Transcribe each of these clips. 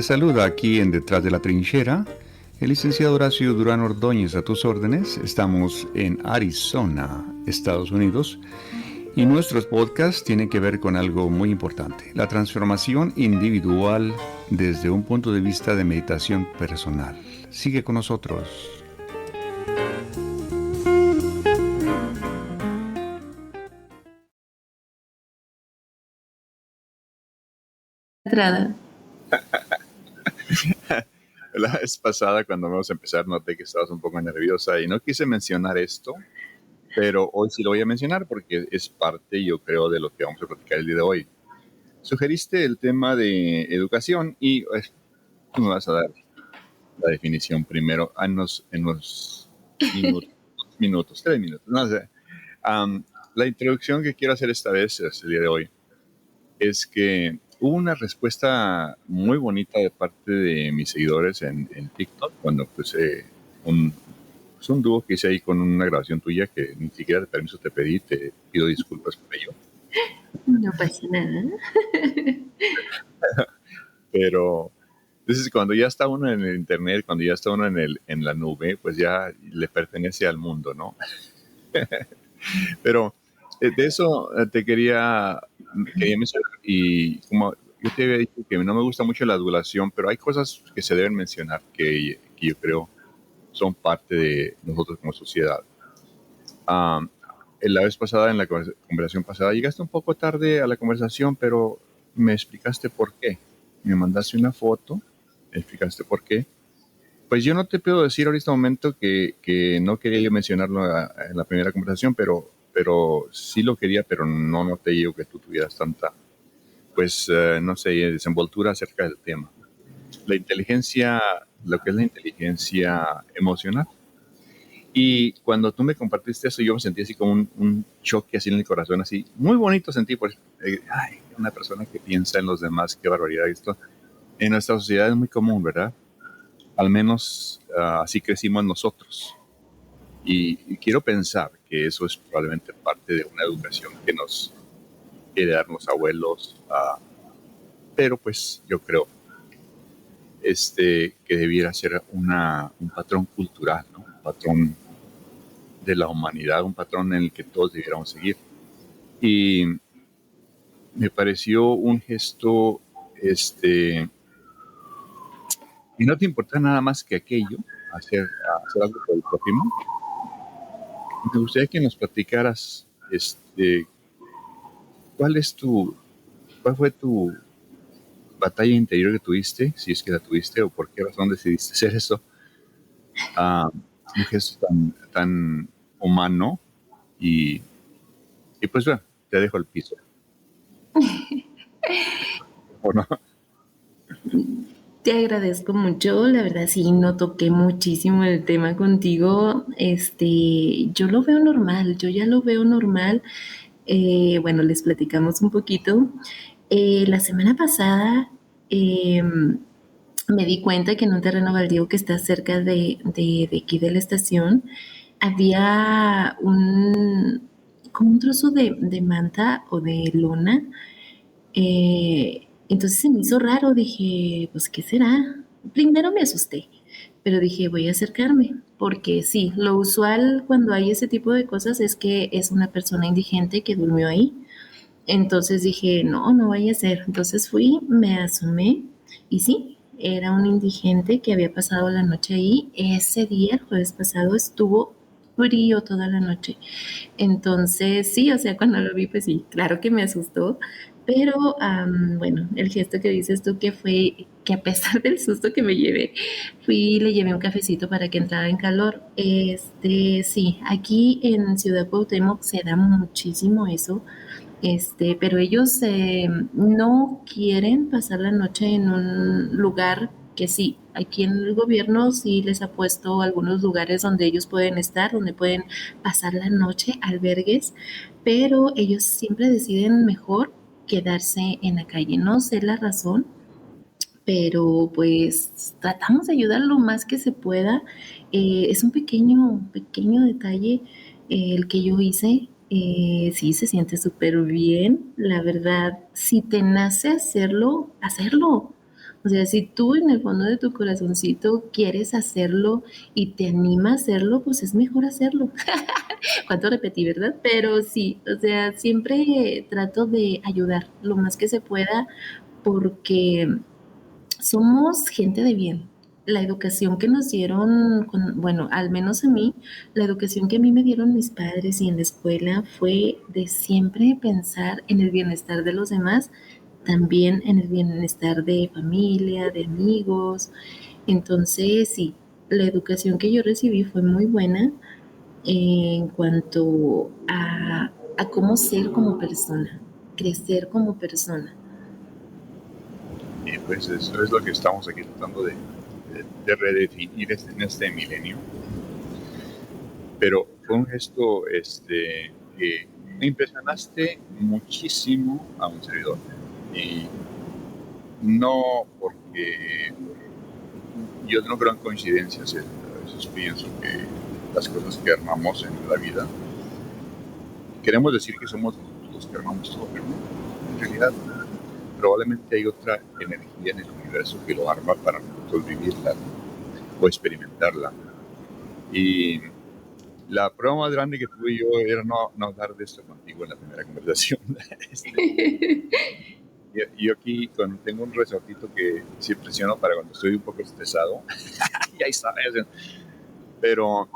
Te saluda aquí en Detrás de la Trinchera el licenciado Horacio Durán Ordóñez a tus órdenes. Estamos en Arizona, Estados Unidos, y nuestros podcasts tienen que ver con algo muy importante: la transformación individual desde un punto de vista de meditación personal. Sigue con nosotros. Entrada. La vez pasada, cuando vamos a empezar, noté que estabas un poco nerviosa y no quise mencionar esto, pero hoy sí lo voy a mencionar porque es parte, yo creo, de lo que vamos a platicar el día de hoy. Sugeriste el tema de educación y tú me vas a dar la definición primero en unos minutos, 3 minutos, no sé. La introducción que quiero hacer esta vez, el día de hoy, es que hubo una respuesta muy bonita de parte de mis seguidores en TikTok cuando puse un dúo que hice ahí con una grabación tuya que ni siquiera de permiso te pedí, te pido disculpas por ello. No pasa nada. Pero entonces cuando ya está uno en el internet, cuando ya está uno en la nube, pues ya le pertenece al mundo, ¿no? Pero de eso te quería mencionar, y como yo te había dicho que no me gusta mucho la adulación, pero hay cosas que se deben mencionar que yo creo son parte de nosotros como sociedad. La vez pasada, en la conversación pasada, llegaste un poco tarde a la conversación, pero me explicaste por qué. Me mandaste una foto, me explicaste por qué. Pues yo no te puedo decir ahora en este momento que no quería yo mencionarlo en la primera conversación, pero sí lo quería, pero no noté yo que tú tuvieras tanta, pues, no sé, desenvoltura acerca del tema. La inteligencia, lo que es la inteligencia emocional. Y cuando tú me compartiste eso, yo me sentí así como un choque así en el corazón, así, muy bonito sentí, pues, una persona que piensa en los demás, qué barbaridad esto. En nuestra sociedad es muy común, ¿verdad? Al menos así crecimos nosotros. Y quiero pensar que eso es probablemente parte de una educación que nos quiere dar los abuelos, pero pues yo creo que debiera ser un patrón cultural, ¿no? Un patrón de la humanidad, un patrón en el que todos debiéramos seguir. Y me pareció un gesto, y no te importa nada más que aquello, hacer algo por el prójimo. Me gustaría que nos platicaras, cuál fue tu batalla interior que tuviste, si es que la tuviste, o por qué razón decidiste hacer eso. Un gesto tan humano, y pues bueno, te dejo el piso. ¿O no? Te agradezco mucho, la verdad sí, no toqué muchísimo el tema contigo. Yo lo veo normal, yo ya lo veo normal. Bueno, les platicamos un poquito. La semana pasada me di cuenta que en un terreno baldío que está cerca de aquí de la estación había como un trozo de manta o de lona. Entonces se me hizo raro, dije, pues, ¿qué será? Primero me asusté, pero dije, voy a acercarme, porque sí, lo usual cuando hay ese tipo de cosas es que es una persona indigente que durmió ahí. Entonces dije, no, no vaya a ser. Entonces fui, me asomé y sí, era un indigente que había pasado la noche ahí. Ese día, el jueves pasado, estuvo frío toda la noche. Entonces, sí, o sea, cuando lo vi, pues sí, claro que me asustó, pero bueno, el gesto que dices tú que fue que a pesar del susto que me llevé, fui y le llevé un cafecito para que entrara en calor. Sí, aquí en Ciudad Cuauhtémoc se da muchísimo eso, pero ellos no quieren pasar la noche en un lugar que sí, aquí en el gobierno sí les ha puesto algunos lugares donde ellos pueden estar, donde pueden pasar la noche, albergues, pero ellos siempre deciden mejor quedarse en la calle. No sé la razón, pero pues tratamos de ayudar lo más que se pueda. Es un pequeño detalle el que yo hice. Sí, se siente súper bien. La verdad, si te nace hacerlo, hacerlo. O sea, si tú en el fondo de tu corazoncito quieres hacerlo y te anima a hacerlo, pues es mejor hacerlo. Cuánto repetí, ¿verdad? Pero sí, o sea, siempre trato de ayudar lo más que se pueda porque somos gente de bien. La educación que nos dieron, bueno, al menos a mí, la educación que a mí me dieron mis padres y en la escuela fue de siempre pensar en el bienestar de los demás, también en el bienestar de familia, de amigos. Entonces, sí, la educación que yo recibí fue muy buena en cuanto a cómo ser como persona, crecer como persona. Y pues eso es lo que estamos aquí tratando de redefinir en este milenio. Pero fue un gesto que me impresionaste muchísimo a un servidor. Y no porque yo no creo en coincidencias, a veces pienso que las cosas que armamos en la vida, queremos decir que somos los que armamos todo, pero no, en realidad probablemente hay otra energía en el universo que lo arma para nosotros vivirla o experimentarla. Y la prueba más grande que tuve yo era no hablar de esto contigo en la primera conversación. Yo aquí tengo un resortito que sí presiono para cuando estoy un poco estresado. Y ahí está. Pero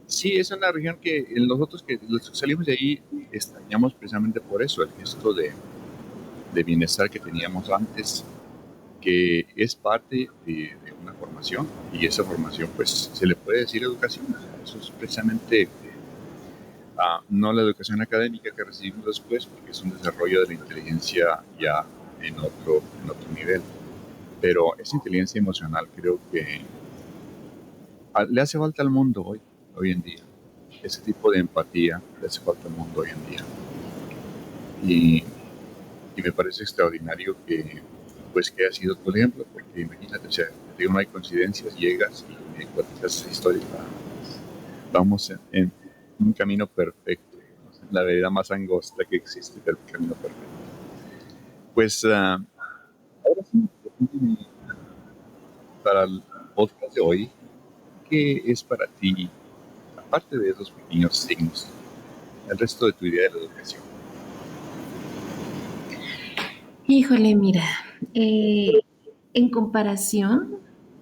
sí, es una región que nosotros que los que salimos de ahí extrañamos precisamente por eso, el gesto de bienestar que teníamos antes, que es parte de una formación, y esa formación pues se le puede decir educación. Eso es precisamente no la educación académica que recibimos después, porque es un desarrollo de la inteligencia ya en otro nivel, pero esa inteligencia emocional creo que le hace falta al mundo hoy en día. Ese tipo de empatía le hace falta al mundo hoy en día. Y, y me parece extraordinario que pues que ha sido tu ejemplo, porque imagínate, o sea, digo, no hay coincidencias, llegas y me cuentas esa historia. Vamos en un camino perfecto, la vereda más angosta que existe, pero el camino perfecto. Pues ahora sí, para el podcast de hoy, ¿qué es para ti, aparte de esos pequeños signos, el resto de tu idea de la educación? Híjole, mira, en comparación,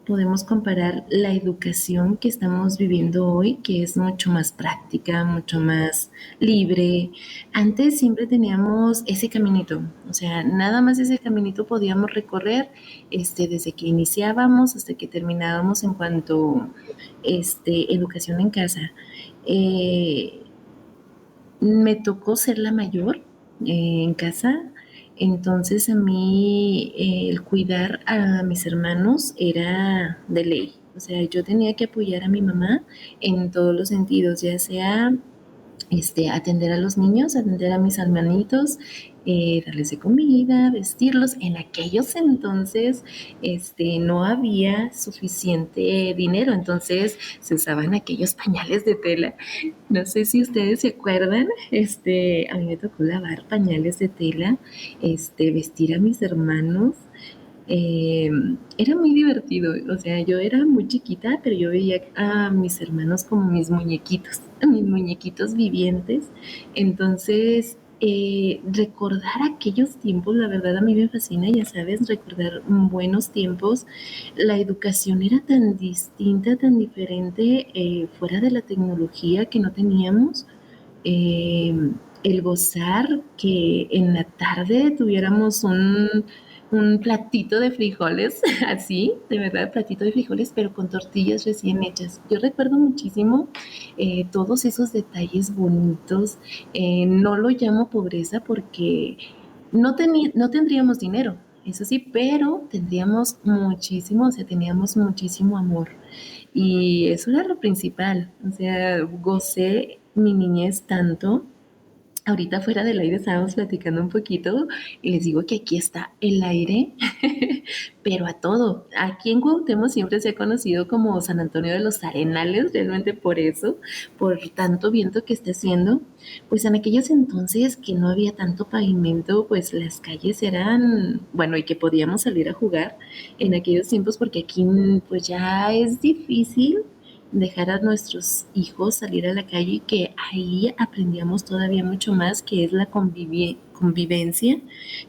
podemos comparar la educación que estamos viviendo hoy, que es mucho más práctica, mucho más libre. Antes siempre teníamos ese caminito, o sea, nada más ese caminito podíamos recorrer, desde que iniciábamos hasta que terminábamos en cuanto, educación en casa. Eh, Me tocó ser la mayor en casa, entonces a mí el cuidar a mis hermanos era de ley. O sea, yo tenía que apoyar a mi mamá en todos los sentidos, ya sea atender a los niños, atender a mis hermanitos, darles de comida, vestirlos. En aquellos entonces, no había suficiente dinero, entonces se usaban aquellos pañales de tela. No sé si ustedes se acuerdan, a mí me tocó lavar pañales de tela, vestir a mis hermanos. Eh, Era muy divertido, o sea, yo era muy chiquita, pero yo veía a mis hermanos como mis muñequitos vivientes. Entonces, recordar aquellos tiempos, la verdad a mí me fascina, ya sabes, recordar buenos tiempos. La educación era tan distinta, tan diferente, fuera de la tecnología que no teníamos. Eh, el gozar que en la tarde tuviéramos un platito de frijoles, así, de verdad, platito de frijoles, pero con tortillas recién hechas. Yo recuerdo muchísimo todos esos detalles bonitos. No lo llamo pobreza porque no tendríamos dinero, eso sí, pero tendríamos muchísimo, o sea, teníamos muchísimo amor. Y eso era lo principal, o sea, gocé mi niñez tanto Ahorita fuera del aire estábamos platicando un poquito y les digo que aquí está el aire, pero a todo. Aquí en Cuauhtémoc siempre se ha conocido como San Antonio de los Arenales, realmente por eso, por tanto viento que está haciendo. Pues en aquellos entonces que no había tanto pavimento, pues las calles eran, bueno, y que podíamos salir a jugar en aquellos tiempos porque aquí pues ya es difícil dejar a nuestros hijos salir a la calle, que ahí aprendíamos todavía mucho más, que es la convivencia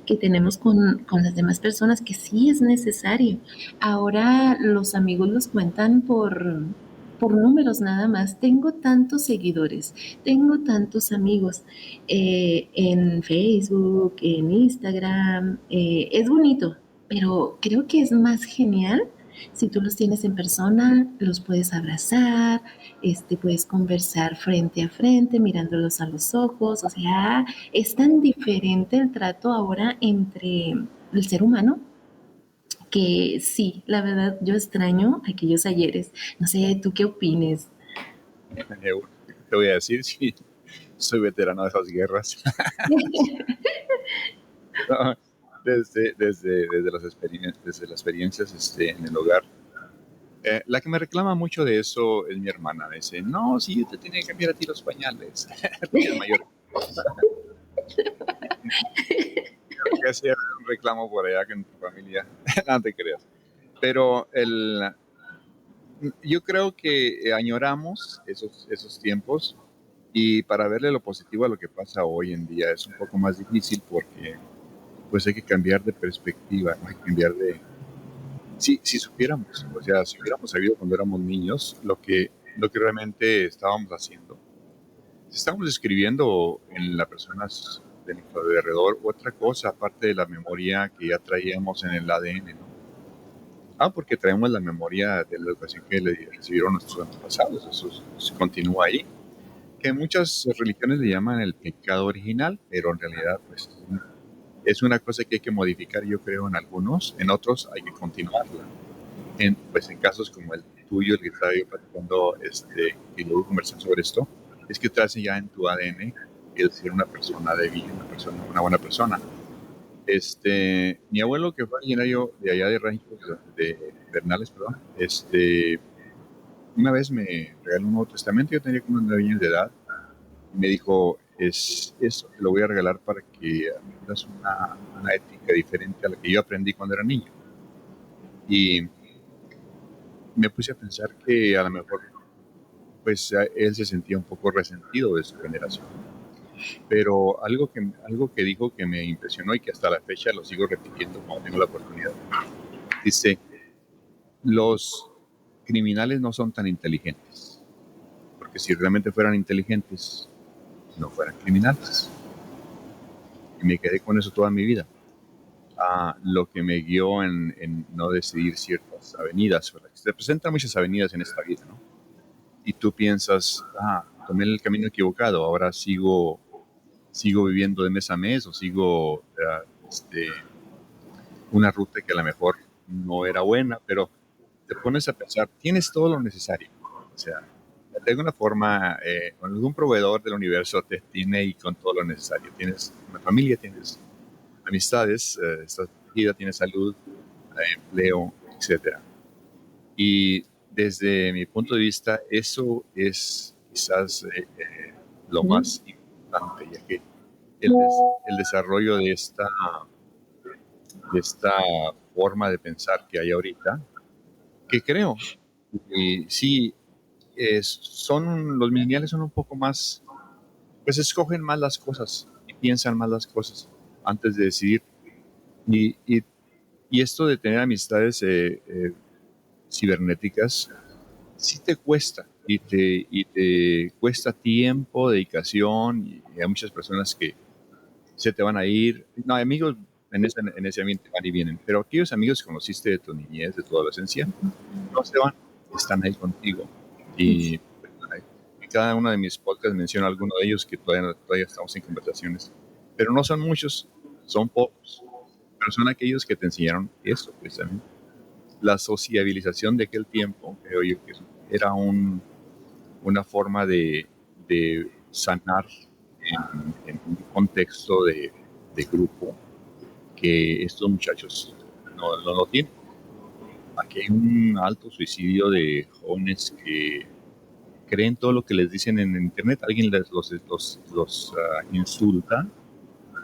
que tenemos con las demás personas, que sí es necesario. Ahora los amigos los cuentan por números nada más. Tengo tantos seguidores, tengo tantos amigos en Facebook, en Instagram. Es bonito, pero creo que es más genial si tú los tienes en persona, los puedes abrazar, puedes conversar frente a frente, mirándolos a los ojos. O sea, es tan diferente el trato ahora entre el ser humano que sí, la verdad, yo extraño aquellos ayeres. No sé, ¿tú qué opines? Te voy a decir, sí, soy veterano de esas guerras. No, desde las experiencias en el hogar. La que me reclama mucho de eso es mi hermana. Me dice, no, si yo te tenía que cambiar a ti los pañales, porque es mayor. Que hacía un reclamo por allá con tu familia. No te creas. Pero yo creo que añoramos esos tiempos, y para verle lo positivo a lo que pasa hoy en día es un poco más difícil porque pues hay que cambiar de perspectiva, ¿no? Hay que cambiar de... Si supiéramos, o sea, si hubiéramos sabido cuando éramos niños lo que realmente estábamos haciendo, si estábamos escribiendo en las personas de nuestro alrededor otra cosa aparte de la memoria que ya traíamos en el ADN, ¿no? Porque traemos la memoria de la educación que le recibieron nuestros antepasados, eso se continúa ahí, que muchas religiones le llaman el pecado original, pero en realidad pues es una cosa que hay que modificar, yo creo, en algunos, en otros hay que continuarla. Pues en casos como el tuyo, el que estaba yo platicando, y luego conversar sobre esto, es que traes ya en tu ADN el ser una persona de bien, una buena persona. Mi abuelo, que fue originario de allá de Ranchos, de Bernales, perdón, una vez me regaló un Nuevo Testamento. Yo tenía como 9 años de edad, y me dijo, es eso, te lo voy a regalar para que aprendas una ética diferente a la que yo aprendí cuando era niño. Y me puse a pensar que a lo mejor pues él se sentía un poco resentido de su generación. Pero algo que dijo que me impresionó y que hasta la fecha lo sigo repitiendo cuando tengo la oportunidad. Dice, los criminales no son tan inteligentes, porque si realmente fueran inteligentes, no fueran criminales. Y me quedé con eso toda mi vida. Lo que me guió en no decidir ciertas avenidas. Se presentan muchas avenidas en esta vida, ¿no? Y tú piensas, tomé el camino equivocado, ahora sigo viviendo de mes a mes, o sigo una ruta que a lo mejor no era buena, pero te pones a pensar, tienes todo lo necesario. O sea, de alguna forma, algún proveedor del universo te tiene y con todo lo necesario. Tienes una familia, tienes amistades, estás protegida, tienes salud, empleo, etcétera. Y desde mi punto de vista, eso es quizás lo más importante, ya que el desarrollo de esta forma de pensar que hay ahorita, que creo, y sí, los millennials son un poco más, pues escogen más las cosas y piensan más las cosas antes de decidir. Y, y, y esto de tener amistades cibernéticas, sí te cuesta, y te cuesta tiempo, dedicación, y hay muchas personas que se te van a ir. No, amigos en ese ambiente van y vienen, pero aquellos amigos que conociste de tu niñez, de tu adolescencia, no se van, están ahí contigo. Y en cada uno de mis podcasts menciono alguno de ellos que todavía estamos en conversaciones, pero no son muchos, son pocos, pero son aquellos que te enseñaron eso, precisamente. La sociabilización de aquel tiempo, creo yo que era una forma de sanar en un contexto de grupo que estos muchachos no tienen. Aquí hay un alto suicidio de jóvenes que creen todo lo que les dicen en internet. Alguien los insulta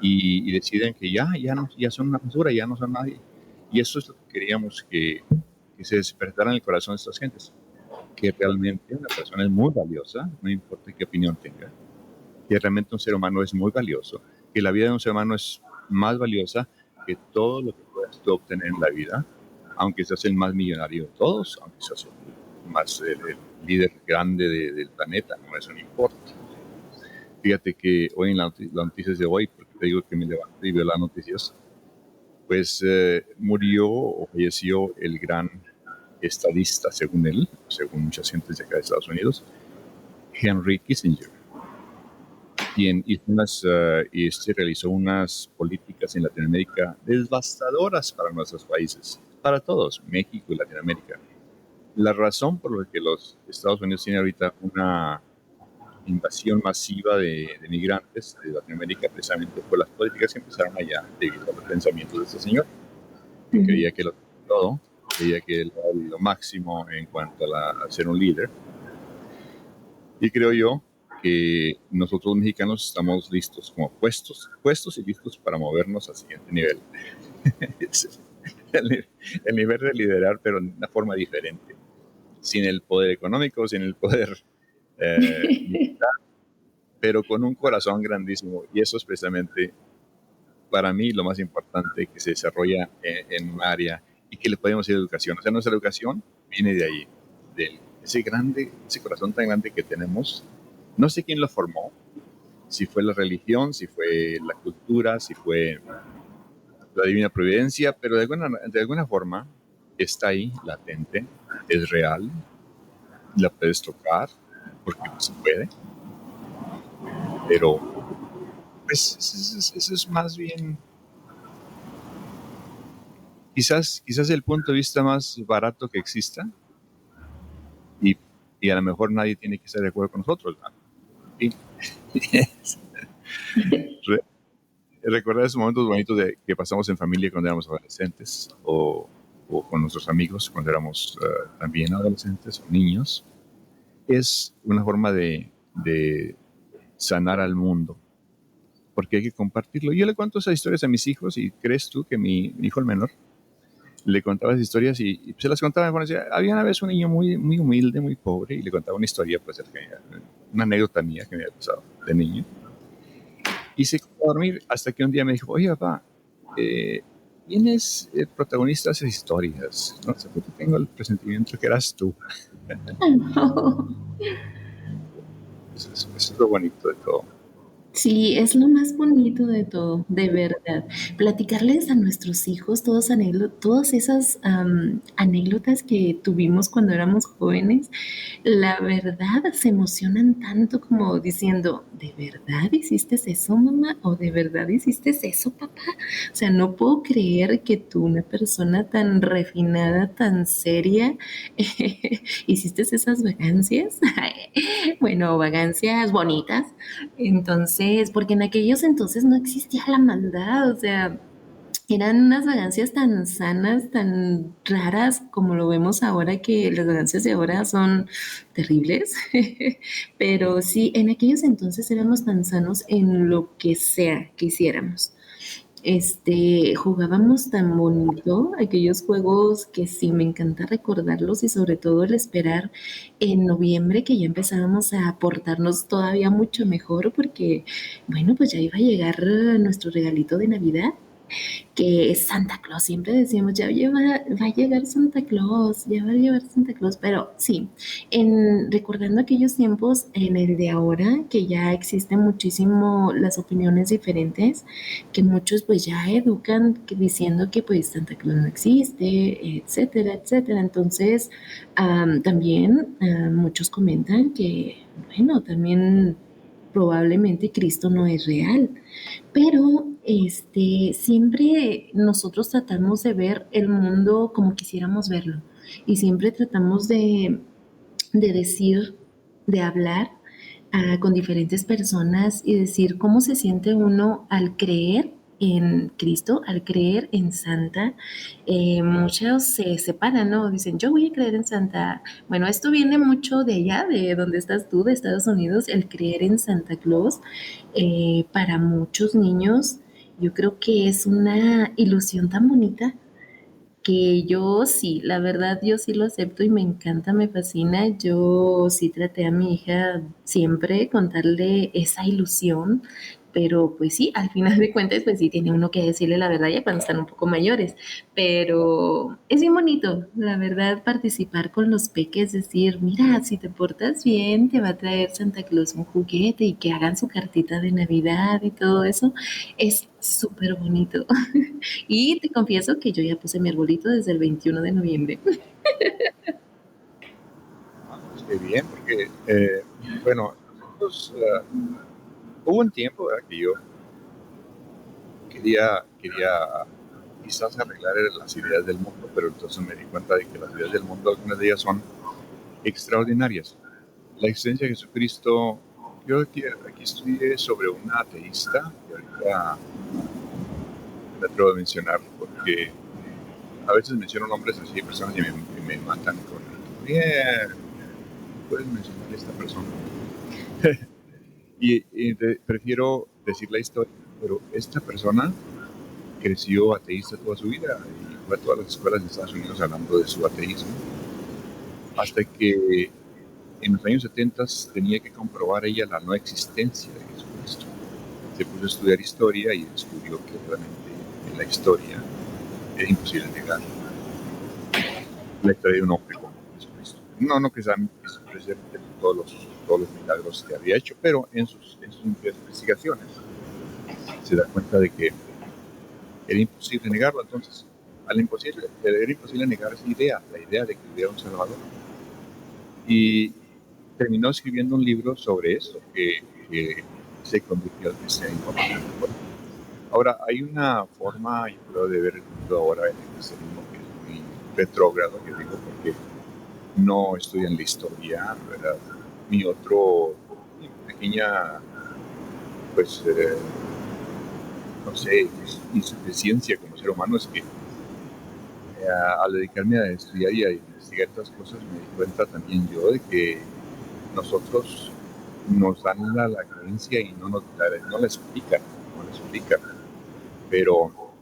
y deciden que ya son una basura, ya no son nadie. Y eso es lo que queríamos que se despertara en el corazón de estas gentes, que realmente una persona es muy valiosa, no importa qué opinión tenga, que realmente un ser humano es muy valioso, que la vida de un ser humano es más valiosa que todo lo que puedas tú obtener en la vida, aunque seas el más millonario de todos, aunque seas el líder grande del planeta, no, eso no importa. Fíjate que hoy en las noticias de hoy, porque te digo que me levanté y veo las noticias, pues murió o falleció el gran estadista, según él, según muchas gentes de acá de Estados Unidos, Henry Kissinger, quien realizó unas políticas en Latinoamérica devastadoras para nuestros países, para todos, México y Latinoamérica. La razón por la que los Estados Unidos tienen ahorita una invasión masiva de migrantes de Latinoamérica precisamente fue las políticas que empezaron allá debido a los pensamientos de este señor, que creía que todo, creía que era lo máximo en cuanto a ser un líder. Y creo yo que nosotros mexicanos estamos listos, como puestos y listos para movernos al siguiente nivel. el nivel de liderar, pero de una forma diferente, sin el poder económico, sin el poder militar, pero con un corazón grandísimo. Y eso es precisamente para mí lo más importante, que se desarrolla en un área y que le podemos decir educación. O sea, nuestra educación viene de ahí, de ese corazón tan grande que tenemos. No sé quién lo formó, si fue la religión, si fue la cultura, si fue la divina providencia, pero de alguna forma está ahí, latente, es real, la puedes tocar, porque no se puede, pero pues eso es más bien quizás el punto de vista más barato que exista, y a lo mejor nadie tiene que estar de acuerdo con nosotros, ¿no? ¿Sí? Recordar esos momentos bonitos que pasamos en familia cuando éramos adolescentes o con nuestros amigos cuando éramos también adolescentes o niños, es una forma de sanar al mundo, porque hay que compartirlo. Yo le cuento esas historias a mis hijos y crees tú que mi hijo el menor le contaba esas historias y se las contaba. Bueno, decía, había una vez un niño muy, muy humilde, muy pobre, y le contaba una historia, pues una anécdota mía que me había pasado de niño. Y se quedó a dormir hasta que un día me dijo, oye papá, ¿quién es el protagonista de esas historias? No sé, porque tengo el presentimiento que eras tú. Eso es lo bonito de todo. Sí, es lo más bonito de todo, de verdad. Platicarles a nuestros hijos todas esas anécdotas que tuvimos cuando éramos jóvenes, la verdad se emocionan tanto como diciendo, ¿de verdad hiciste eso, mamá? ¿O de verdad hiciste eso, papá? O sea, no puedo creer que tú, una persona tan refinada, tan seria, hiciste esas vagancias. Bueno, vagancias bonitas. Entonces, porque en aquellos entonces no existía la maldad, o sea, eran unas vagancias tan sanas, tan raras como lo vemos ahora, que las vagancias de ahora son terribles. Pero sí, en aquellos entonces éramos tan sanos en lo que sea que hiciéramos. Jugábamos tan bonito aquellos juegos que sí me encanta recordarlos, y sobre todo el esperar en noviembre que ya empezábamos a portarnos todavía mucho mejor porque, bueno, pues ya iba a llegar nuestro regalito de Navidad, que es Santa Claus. Siempre decíamos, va a llegar Santa Claus, ya va a llegar Santa Claus, pero sí, recordando aquellos tiempos, en el de ahora, que ya existen muchísimo las opiniones diferentes, que muchos pues ya educan diciendo que pues Santa Claus no existe, etcétera, etcétera. Entonces, también muchos comentan que, bueno, también probablemente Cristo no es real, pero siempre nosotros tratamos de ver el mundo como quisiéramos verlo, y siempre tratamos de decir, de hablar con diferentes personas y decir cómo se siente uno al creer en Cristo, al creer en Santa. Muchos se separan, ¿no? Dicen, yo voy a creer en Santa. Bueno, esto viene mucho de allá, de donde estás tú, de Estados Unidos, el creer en Santa Claus. Para muchos niños, yo creo que es una ilusión tan bonita que yo sí, la verdad yo sí lo acepto y me encanta, me fascina. Yo sí traté a mi hija siempre contarle esa ilusión, pero pues sí, al final de cuentas pues sí tiene uno que decirle la verdad ya cuando están un poco mayores, pero es bien bonito, la verdad, participar con los peques, decir, mira, si te portas bien, te va a traer Santa Claus un juguete y que hagan su cartita de Navidad y todo eso, es súper bonito. Y te confieso que yo ya puse mi arbolito desde el 21 de noviembre. Ah, pues qué bien, porque, bueno, nosotros, hubo un tiempo, ¿verdad?, que yo quería quizás arreglar las ideas del mundo, pero entonces me di cuenta de que las ideas del mundo, algunas de ellas son extraordinarias. La existencia de Jesucristo, yo aquí estudié sobre una ateísta, y ahorita me atrevo a mencionar, porque a veces menciono nombres así de personas y me matan con bien, puedes mencionar a esta persona. Prefiero decir la historia, pero esta persona creció ateísta toda su vida y fue a todas las escuelas de Estados Unidos hablando de su ateísmo, hasta que en los años 70 tenía que comprobar ella la no existencia de Jesucristo. Se puso a estudiar historia y descubrió que realmente en la historia era imposible negar la historia de un hombre como Jesucristo. No que sea presente todos los milagros que había hecho, pero en sus investigaciones se da cuenta de que era imposible negarlo. Entonces, era imposible negar esa idea, la idea de que hubiera un Salvador. Y terminó escribiendo un libro sobre eso, que se convirtió al cristianismo. Ahora, hay una forma, yo creo, de ver el mundo ahora en el cristianismo que es muy retrógrado, yo digo, porque no estudian la historia, ¿verdad? Mi pequeña, pues, no sé, insuficiencia como ser humano es que al dedicarme a estudiar y a investigar estas cosas me di cuenta también yo de que nosotros nos dan la creencia y no la explican, pero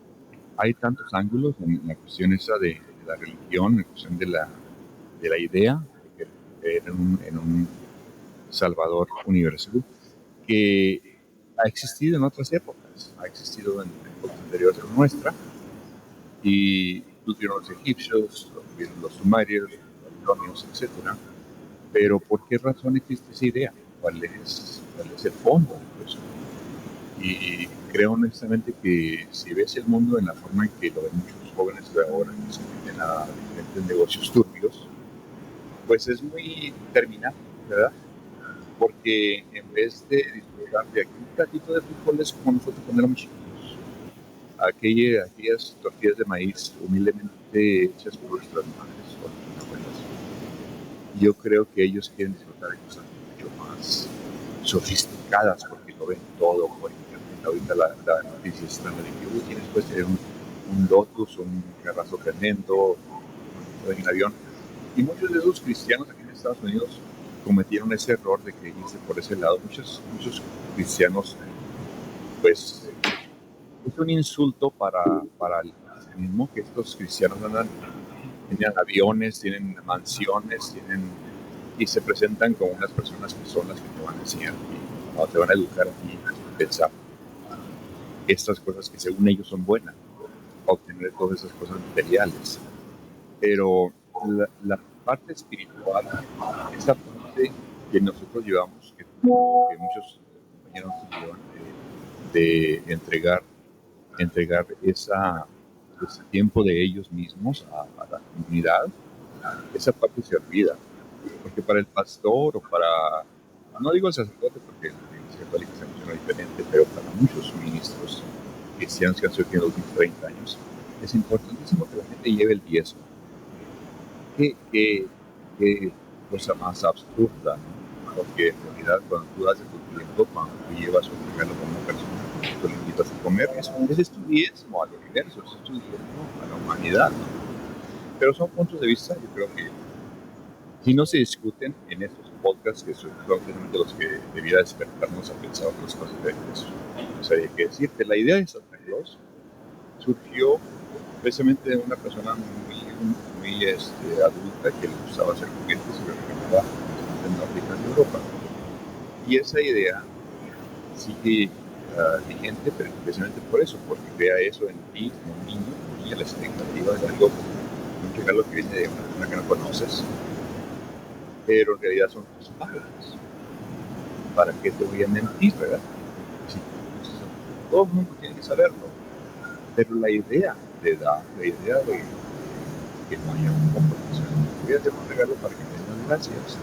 hay tantos ángulos en la cuestión esa de la religión, en la cuestión de la idea de creer en un Salvador universal, que ha existido en otras épocas, ha existido en épocas anteriores a la nuestra, y tuvieron los egipcios, tuvieron los sumerios, los babilonios, etcétera. Pero ¿por qué razón existe esa idea? ¿Cuál es el fondo de eso? Y creo honestamente que si ves el mundo en la forma en que lo ven muchos jóvenes de ahora, que se meten a diferentes negocios turbios, pues es muy terminal, ¿verdad? Porque en vez de disfrutar de aquí un platito de frijoles como nosotros cuando éramos chicos, aquellas tortillas de maíz humildemente hechas por nuestras madres o nuestras abuelas, yo creo que ellos quieren disfrutar de cosas mucho más sofisticadas porque lo ven todo por internet. Ahorita la noticia está de que tienes pues tener un Lotus, un carrazo tremendo, en el avión. Y muchos de esos cristianos aquí en Estados Unidos cometieron ese error de que irse por ese lado. Muchos cristianos, pues, es un insulto para el cristianismo que estos cristianos tienen aviones, tienen mansiones, y se presentan como unas personas que son las que te van a enseñar o te van a educar a ti a pensar estas cosas que según ellos son buenas, obtener todas esas cosas materiales. Pero la parte espiritual, esa parte que nosotros llevamos, que muchos compañeros llevan, de entregar ese tiempo de ellos mismos a la comunidad, esa parte se olvida. Porque para el pastor o no digo el sacerdote porque la iglesia católica se funciona diferente, pero para muchos ministros cristianos que han surgido en los últimos 30 años, es importantísimo que la gente lleve el diezmo. Qué cosa más absurda, ¿no? porque en realidad cuando tú das de tu tiempo, cuando tú llevas un regalo con una persona, tú le invitas a comer, ese es tu diezmo al universo, ese es tu diezmo a la humanidad, ¿no? Pero son puntos de vista, yo creo que si no se discuten en estos podcasts, que son precisamente los que debiera despertarnos a pensar otras cosas de eso. O sea, hay que decirte, la idea de Santa Claus surgió precisamente de una persona muy adulta que le gustaba hacer juguetes y lo reclamaba en África y Europa. Y esa idea sigue vigente, pero precisamente por eso, porque crea eso en ti, como un niño, y la expectativa de algo, un regalo que viene de una persona que no conoces, pero en realidad son tus pagas. ¿Para qué te voy a mentir, verdad? Sí, todo el mundo tiene que saberlo, pero la idea de dar, la idea de que no haya un compromiso, no voy a hacer un regalo para que me den las gracias,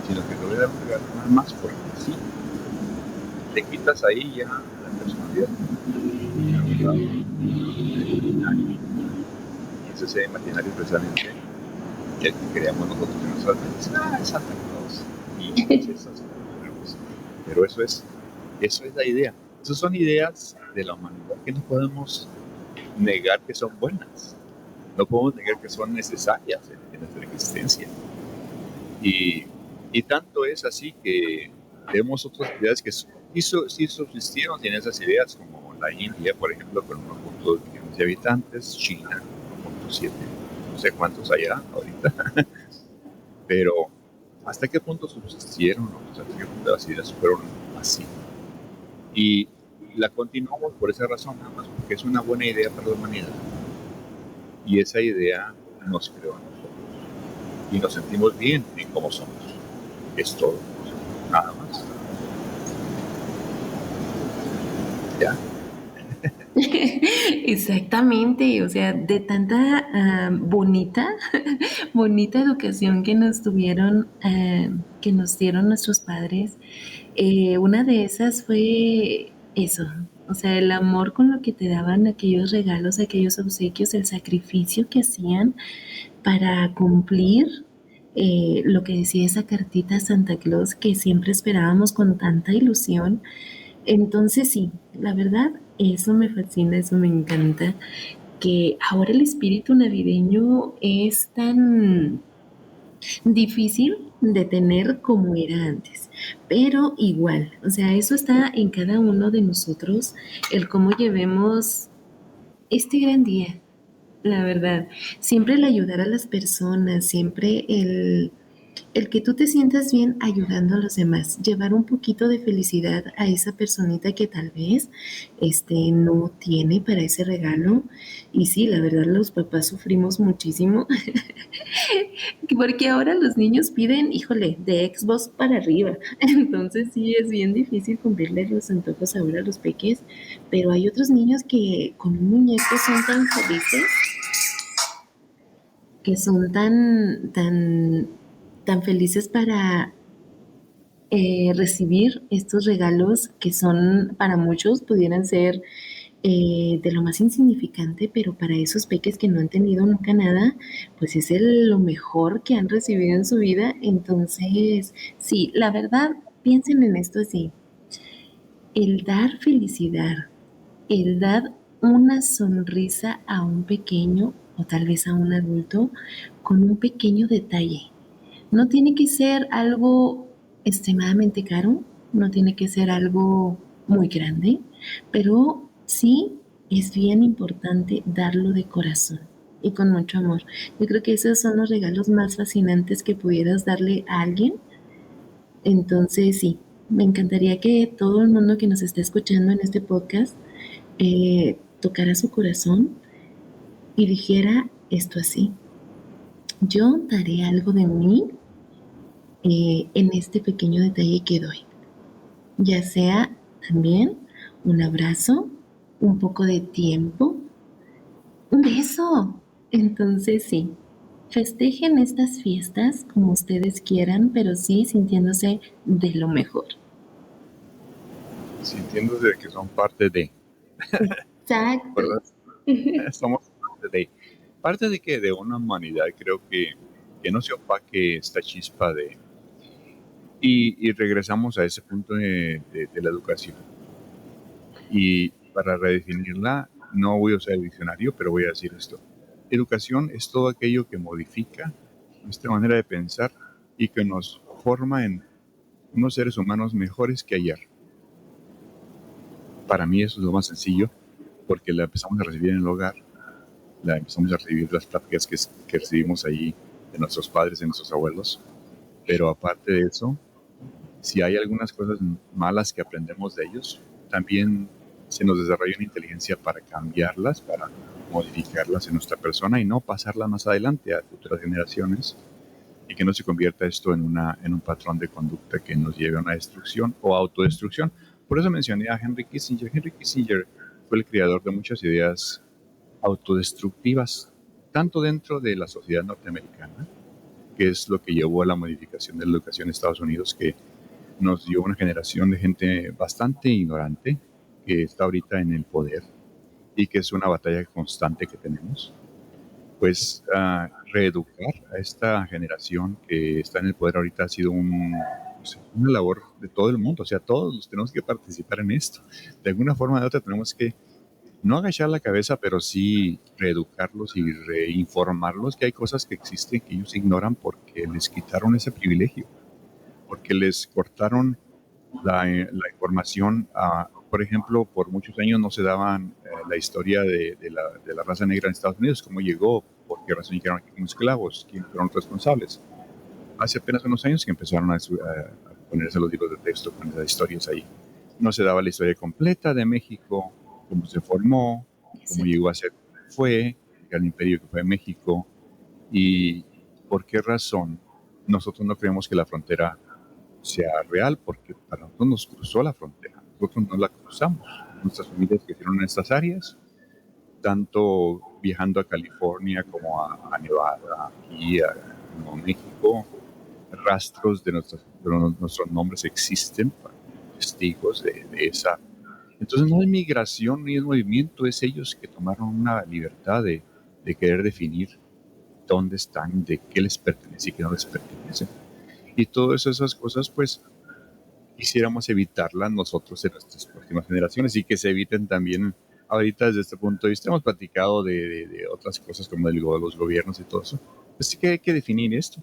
sino que te voy a dar un regalo nada más porque sí, te quitas ahí ya la personalidad imaginario. Y ese es el imaginario precisamente el que creamos nosotros en nuestras mentes. Es Santa Claus. Y es Santa Claus. Pero eso es la idea. Esas son ideas de la humanidad que no podemos negar que son buenas. No podemos negar que son necesarias en nuestra existencia. Y tanto es así que vemos otras ideas que sí subsistieron en esas ideas, como la India, por ejemplo, con 1.2 millones de habitantes, China con 1.7, no sé cuántos allá ahorita, pero ¿hasta qué punto subsistieron? ¿Hasta qué punto las ideas fueron así? Y la continuamos por esa razón, nada más porque es una buena idea para la humanidad. Y esa idea nos creó a nosotros. Y nos sentimos bien en cómo somos. Es todo, nada más. ¿Ya? Exactamente, o sea, de tanta bonita, bonita educación que nos tuvieron, que nos dieron nuestros padres, una de esas fue eso, o sea, el amor con lo que te daban aquellos regalos, aquellos obsequios, el sacrificio que hacían para cumplir lo que decía esa cartita a Santa Claus que siempre esperábamos con tanta ilusión. Entonces sí, la verdad, eso me fascina, eso me encanta, que ahora el espíritu navideño es tan difícil de tener como era antes, pero igual, o sea, eso está en cada uno de nosotros, el cómo llevemos este gran día, la verdad. Siempre el ayudar a las personas, siempre el que tú te sientas bien ayudando a los demás, llevar un poquito de felicidad a esa personita que tal vez no tiene para ese regalo. Y sí, la verdad, los papás sufrimos muchísimo porque ahora los niños piden, híjole, de Xbox para arriba. Entonces sí, es bien difícil cumplirles los antojos ahora a los peques, pero hay otros niños que con un muñeco son tan felices, que son tan felices para recibir estos regalos que son para muchos pudieran ser de lo más insignificante, pero para esos peques que no han tenido nunca nada, pues es lo mejor que han recibido en su vida. Entonces, sí, la verdad, piensen en esto así, el dar felicidad, el dar una sonrisa a un pequeño o tal vez a un adulto con un pequeño detalle. No tiene que ser algo extremadamente caro, no tiene que ser algo muy grande, pero sí es bien importante darlo de corazón y con mucho amor. Yo creo que esos son los regalos más fascinantes que pudieras darle a alguien. Entonces, sí, me encantaría que todo el mundo que nos está escuchando en este podcast tocara su corazón y dijera esto así. Yo daré algo de mí en este pequeño detalle que doy, ya sea también un abrazo, un poco de tiempo, un beso. Entonces sí, festejen estas fiestas como ustedes quieran, pero sí sintiéndose de lo mejor. Sintiéndose que son parte de, Exacto. ¿verdad? Somos parte de. ¿Parte de qué? De una humanidad, creo que no se opaque esta chispa Y regresamos a ese punto de la educación. Y para redefinirla, no voy a usar el diccionario, pero voy a decir esto. Educación es todo aquello que modifica nuestra manera de pensar y que nos forma en unos seres humanos mejores que ayer. Para mí eso es lo más sencillo, porque la empezamos a recibir en el hogar, la empezamos a recibir las pláticas que recibimos ahí de nuestros padres, de nuestros abuelos. Pero aparte de eso, si hay algunas cosas malas que aprendemos de ellos, también se nos desarrolla una inteligencia para cambiarlas, para modificarlas en nuestra persona y no pasarlas más adelante a futuras generaciones, y que no se convierta esto en un patrón de conducta que nos lleve a una destrucción o autodestrucción. Por eso mencioné a Henry Kissinger. Henry Kissinger fue el creador de muchas ideas autodestructivas, tanto dentro de la sociedad norteamericana, que es lo que llevó a la modificación de la educación en Estados Unidos, que nos dio una generación de gente bastante ignorante que está ahorita en el poder y que es una batalla constante que tenemos. Pues reeducar a esta generación que está en el poder ahorita ha sido una labor de todo el mundo. O sea, todos tenemos que participar en esto. De alguna forma o de otra tenemos que no agachar la cabeza, pero sí reeducarlos y reinformarlos que hay cosas que existen que ellos ignoran porque les quitaron ese privilegio, porque les cortaron la información. Por ejemplo, por muchos años no se daban la historia de la raza negra en Estados Unidos, cómo llegó, por qué razón llegaron aquí como esclavos, quiénes fueron los responsables. Hace apenas unos años que empezaron a ponerse los libros de texto con esas historias ahí. No se daba la historia completa de México, cómo se formó, cómo llegó a ser, fue, el gran imperio que fue México, y por qué razón nosotros no creemos que la frontera sea real, porque para nosotros nos cruzó la frontera, nosotros no la cruzamos. Nuestras familias crecieron en estas áreas, tanto viajando a California como a Nevada, aquí a Nuevo México. Rastros de nuestros nombres existen, testigos de esa. Entonces no es migración ni es movimiento, es ellos que tomaron una libertad de querer definir dónde están, de qué les pertenece y qué no les pertenece. Y todas esas cosas, pues, quisiéramos evitarlas nosotros en nuestras próximas generaciones y que se eviten también ahorita desde este punto de vista. Hemos platicado de otras cosas como de los gobiernos y todo eso. Así que hay que definir esto,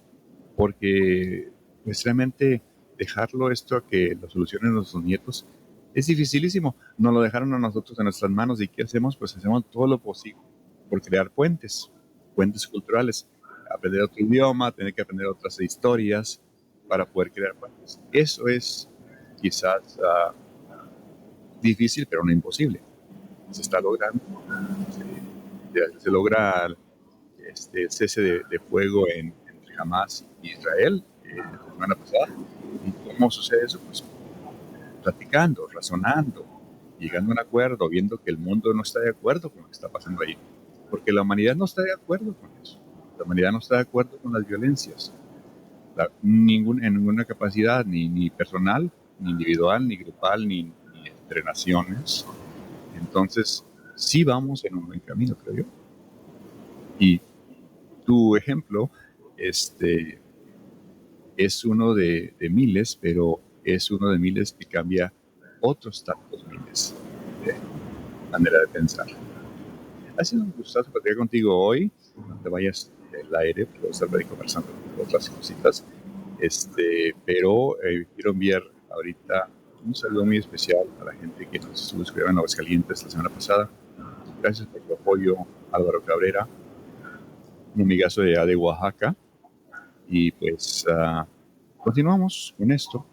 porque precisamente dejarlo esto a que lo solucionen nuestros nietos es dificilísimo. Nos lo dejaron a nosotros en nuestras manos y ¿qué hacemos? Pues hacemos todo lo posible por crear puentes culturales, aprender otro idioma, tener que aprender otras historias para poder crear puentes. Eso es quizás difícil, pero no imposible. Se está logrando. Se logra el cese de fuego entre Hamas y Israel la semana pasada. ¿Y cómo sucede eso? Pues platicando, razonando, llegando a un acuerdo, viendo que el mundo no está de acuerdo con lo que está pasando ahí. Porque la humanidad no está de acuerdo con eso. La humanidad no está de acuerdo con las violencias. En ninguna capacidad, ni personal, ni individual, ni grupal, ni entre naciones. Entonces, sí vamos en un buen camino, creo yo. Y tu ejemplo es uno de miles, pero es uno de miles que cambia otros tantos miles de manera de pensar. Ha sido un gustazo platicar contigo hoy. No te vayas del aire, pero estar ahí conversando de otras cositas. Pero quiero enviar ahorita un saludo muy especial a la gente que nos estuvo escuchando en Aguascalientes la semana pasada. Gracias por tu apoyo, Álvaro Cabrera, un amigazo de allá de Oaxaca. Y pues continuamos con esto.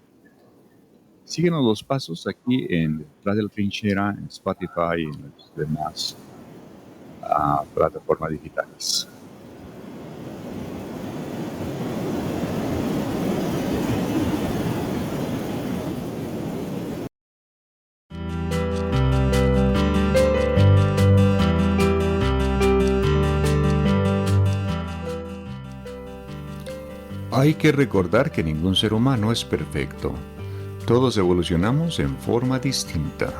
Síguenos los pasos aquí en Detrás de la Trinchera, en Spotify y en las demás plataformas digitales. Hay que recordar que ningún ser humano es perfecto. Todos evolucionamos en forma distinta.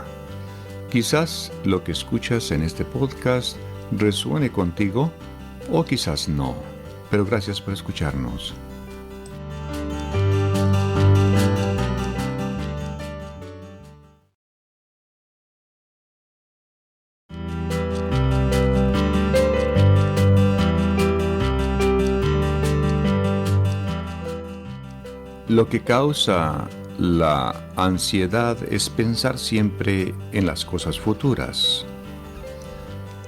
Quizás lo que escuchas en este podcast resuene contigo o quizás no, pero gracias por escucharnos. Lo que causa la ansiedad es pensar siempre en las cosas futuras.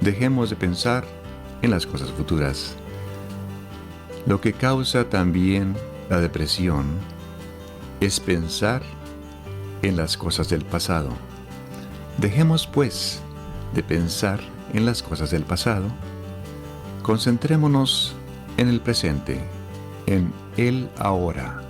Dejemos de pensar en las cosas futuras. Lo que causa también la depresión es pensar en las cosas del pasado. Dejemos pues de pensar en las cosas del pasado. Concentrémonos en el presente, en el ahora.